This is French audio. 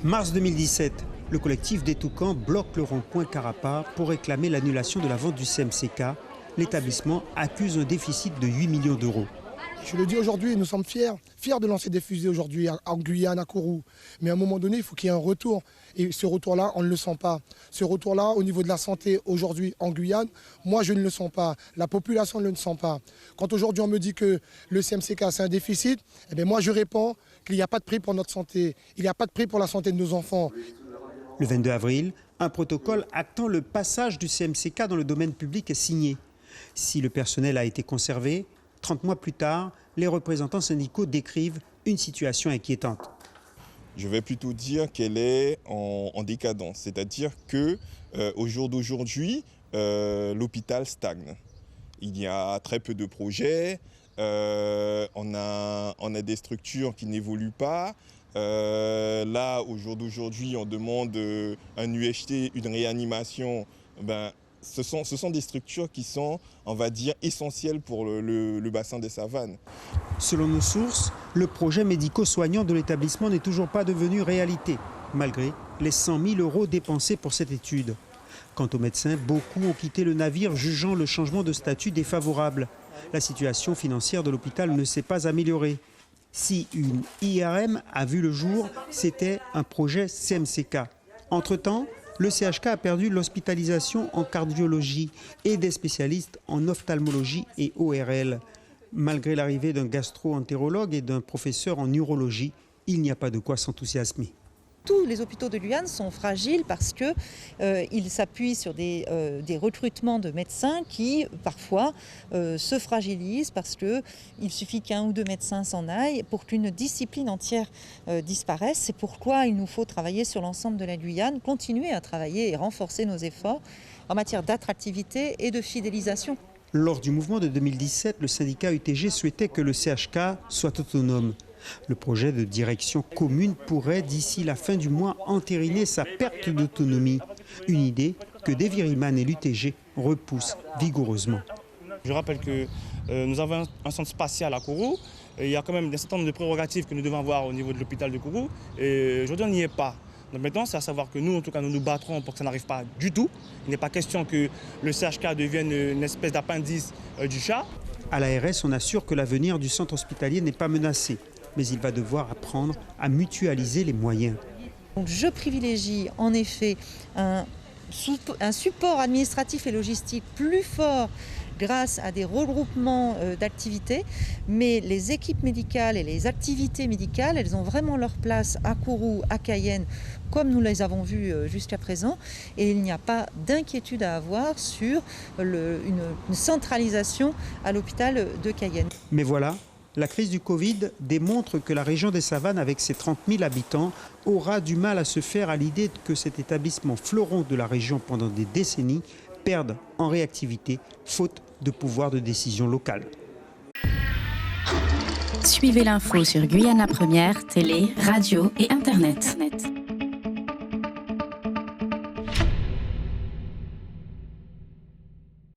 Mars 2017, le collectif des Toucans bloque le rond-point Carapa pour réclamer l'annulation de la vente du CMCK. L'établissement accuse un déficit de 8 millions d'euros. Je le dis aujourd'hui, nous sommes fiers de lancer des fusées aujourd'hui en Guyane, à Kourou. Mais à un moment donné, il faut qu'il y ait un retour. Et ce retour-là, on ne le sent pas. Ce retour-là, au niveau de la santé aujourd'hui en Guyane, moi je ne le sens pas. La population ne le sent pas. Quand aujourd'hui on me dit que le CMCK c'est un déficit, eh bien moi je réponds qu'il n'y a pas de prix pour notre santé. Il n'y a pas de prix pour la santé de nos enfants. Le 22 avril, un protocole actant le passage du CMCK dans le domaine public est signé. Si le personnel a été conservé, 30 mois plus tard, les représentants syndicaux décrivent une situation inquiétante. Je vais plutôt dire qu'elle est en décadence, c'est-à-dire qu'au jour d'aujourd'hui, l'hôpital stagne. Il y a très peu de projets, on a des structures qui n'évoluent pas. Là, au jour d'aujourd'hui, on demande un UHT, une réanimation. Ce sont des structures qui sont, on va dire, essentielles pour le bassin des Savanes. Selon nos sources, le projet médico-soignant de l'établissement n'est toujours pas devenu réalité, malgré les 100 000 € dépensés pour cette étude. Quant aux médecins, beaucoup ont quitté le navire jugeant le changement de statut défavorable. La situation financière de l'hôpital ne s'est pas améliorée. Si une IRM a vu le jour, c'était un projet CMCK. Entre-temps, le CHK a perdu l'hospitalisation en cardiologie et des spécialistes en ophtalmologie et ORL. Malgré l'arrivée d'un gastro-entérologue et d'un professeur en urologie, il n'y a pas de quoi s'enthousiasmer. Tous les hôpitaux de Guyane sont fragiles parce qu'ils s'appuient sur des recrutements de médecins qui, parfois, se fragilisent parce qu'il suffit qu'un ou deux médecins s'en aillent pour qu'une discipline entière disparaisse. C'est pourquoi il nous faut travailler sur l'ensemble de la Guyane, continuer à travailler et renforcer nos efforts en matière d'attractivité et de fidélisation. Lors du mouvement de 2017, le syndicat UTG souhaitait que le CHK soit autonome. Le projet de direction commune pourrait, d'ici la fin du mois, entériner sa perte d'autonomie. Une idée que Deviriman et l'UTG repoussent vigoureusement. Je rappelle que nous avons un centre spatial à Kourou. Et il y a quand même un certain nombre de prérogatives que nous devons avoir au niveau de l'hôpital de Kourou. Et aujourd'hui, on n'y est pas. Donc maintenant, c'est à savoir que nous, en tout cas, nous nous battrons pour que ça n'arrive pas du tout. Il n'est pas question que le CHK devienne une espèce d'appendice du chat. À l'ARS, on assure que l'avenir du centre hospitalier n'est pas menacé. Mais il va devoir apprendre à mutualiser les moyens. Donc je privilégie en effet un support administratif et logistique plus fort grâce à des regroupements d'activités, mais les équipes médicales et les activités médicales, elles ont vraiment leur place à Kourou, à Cayenne, comme nous les avons vues jusqu'à présent, et il n'y a pas d'inquiétude à avoir sur une centralisation à l'hôpital de Cayenne. Mais voilà, la crise du Covid démontre que la région des Savanes, avec ses 30 000 habitants, aura du mal à se faire à l'idée que cet établissement fleuron de la région pendant des décennies perde en réactivité, faute de pouvoir de décision locale. Suivez l'info sur Guyane la Première, télé, radio et Internet.